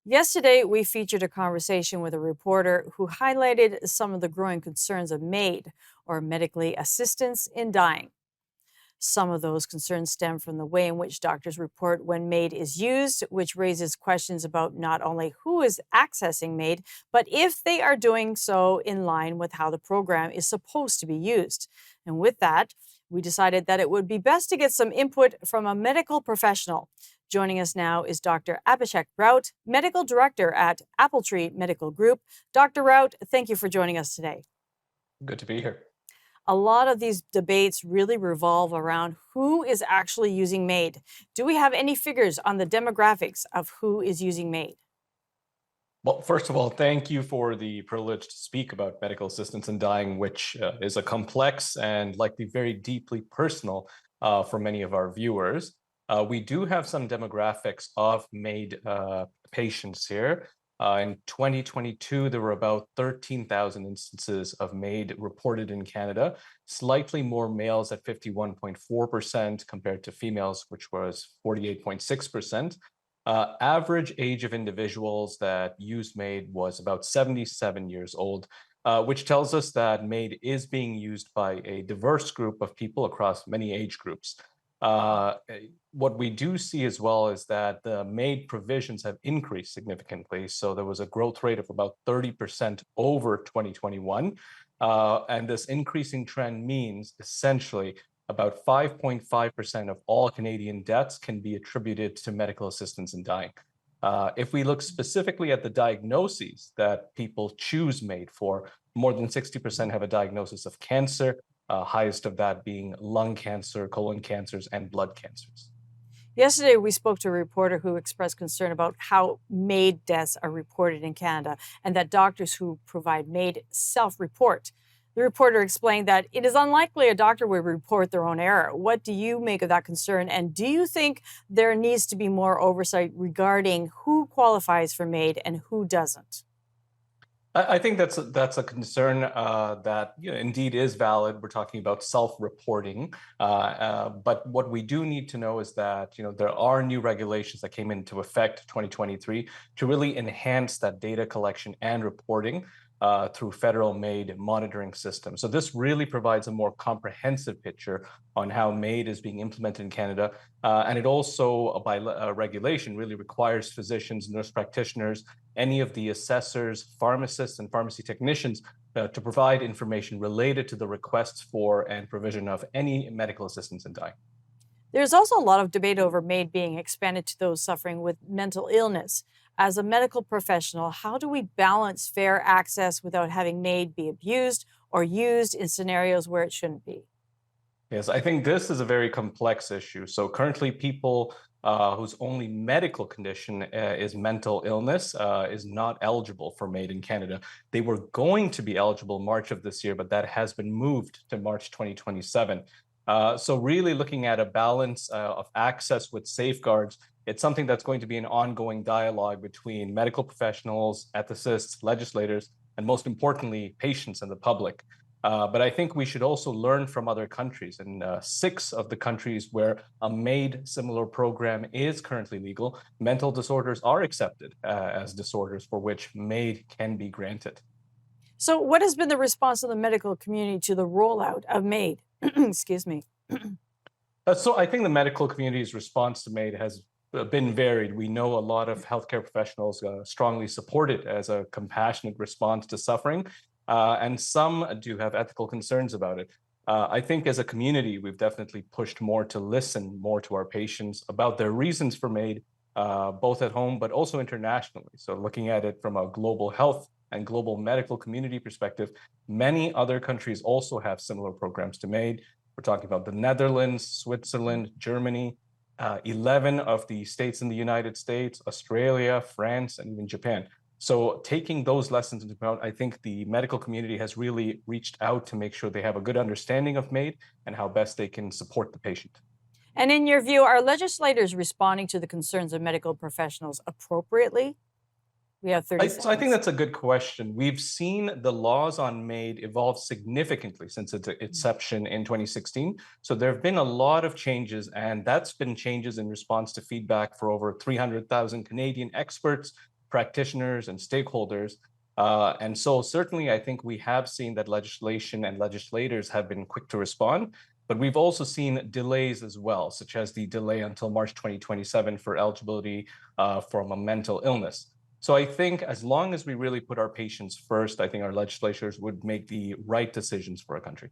Yesterday, we featured a conversation with a reporter who highlighted some of the growing concerns of MAID, or medically assistance in dying. Some of those concerns stem from the way in which doctors report when MAID is used, which raises questions about not only who is accessing MAID, but if they are doing so in line with how the program is supposed to be used. And with that, we decided that it would be best to get some input from a medical professional. Joining us now is Dr. Abhishek Raut, Medical Director at Appletree Medical Group. Dr. Raut, thank you for joining us today. Good to be here. A lot of these debates really revolve around who is actually using MAID. Do we have any figures on the demographics of who is using MAID? Well, first of all, thank you for the privilege to speak about medical assistance in dying, which is a complex and likely very deeply personal for many of our viewers. We do have some demographics of MAID patients here. In 2022, there were about 13,000 instances of MAID reported in Canada, slightly more males at 51.4% compared to females, which was 48.6%. Average age of individuals that used MAID was about 77 years old, which tells us that MAID is being used by a diverse group of people across many age groups. What we do see as well is that the MAID provisions have increased significantly. So there was a growth rate of about 30% over 2021. And this increasing trend means essentially about 5.5% of all Canadian deaths can be attributed to medical assistance in dying. If we look specifically at the diagnoses that people choose MAID for, more than 60% have a diagnosis of cancer, highest of that being lung cancer, colon cancers, and blood cancers. Yesterday, we spoke to a reporter who expressed concern about how MAID deaths are reported in Canada and that doctors who provide MAID self-report. The reporter explained that it is unlikely a doctor would report their own error. What do you make of that concern? And do you think there needs to be more oversight regarding who qualifies for MAID and who doesn't? I think that's a concern that indeed is valid. We're talking about self-reporting, but what we do need to know is that there are new regulations that came into effect 2023 to really enhance that data collection and reporting through federal MAID monitoring system. So this really provides a more comprehensive picture on how MAID is being implemented in Canada. And it also, by regulation, really requires physicians, nurse practitioners, any of the assessors, pharmacists, and pharmacy technicians to provide information related to the requests for and provision of any medical assistance in dying. There's also a lot of debate over MAID being expanded to those suffering with mental illness. As a medical professional, how do we balance fair access without having MAID be abused or used in scenarios where it shouldn't be? Yes, I think this is a very complex issue. So currently, people whose only medical condition is mental illness is not eligible for MAID in Canada. They were going to be eligible March of this year, but that has been moved to March 2027. So really looking at a balance of access with safeguards, it's something that's going to be an ongoing dialogue between medical professionals, ethicists, legislators, and most importantly, patients and the public. But I think we should also learn from other countries. And 6 of the countries where a MAID similar program is currently legal, mental disorders are accepted as disorders for which MAID can be granted. So, what has been the response of the medical community to the rollout of MAID? Excuse me. So I think the medical community's response to MAID has been varied. We know a lot of healthcare professionals strongly support it as a compassionate response to suffering, and some do have ethical concerns about it. I think as a community, we've definitely pushed more to listen more to our patients about their reasons for MAID, both at home but also internationally. So looking at it from a global health and global medical community perspective, many other countries also have similar programs to MAID. We're talking about the Netherlands, Switzerland, Germany, 11 of the states in the United States, Australia, France, and even Japan. So taking those lessons into account, I think the medical community has really reached out to make sure they have a good understanding of MAID and how best they can support the patient. And in your view, are legislators responding to the concerns of medical professionals appropriately? We have 30 So I think seconds. that's a good question. We've seen the laws on MAID evolve significantly since its inception in 2016. So there have been a lot of changes, and that's been changes in response to feedback for over 300,000 Canadian experts, practitioners and stakeholders. And so certainly, I think we have seen that legislation and legislators have been quick to respond, but we've also seen delays as well, such as the delay until March 2027 for eligibility from a mental illness. So I think as long as we really put our patients first, I think our legislators would make the right decisions for our country.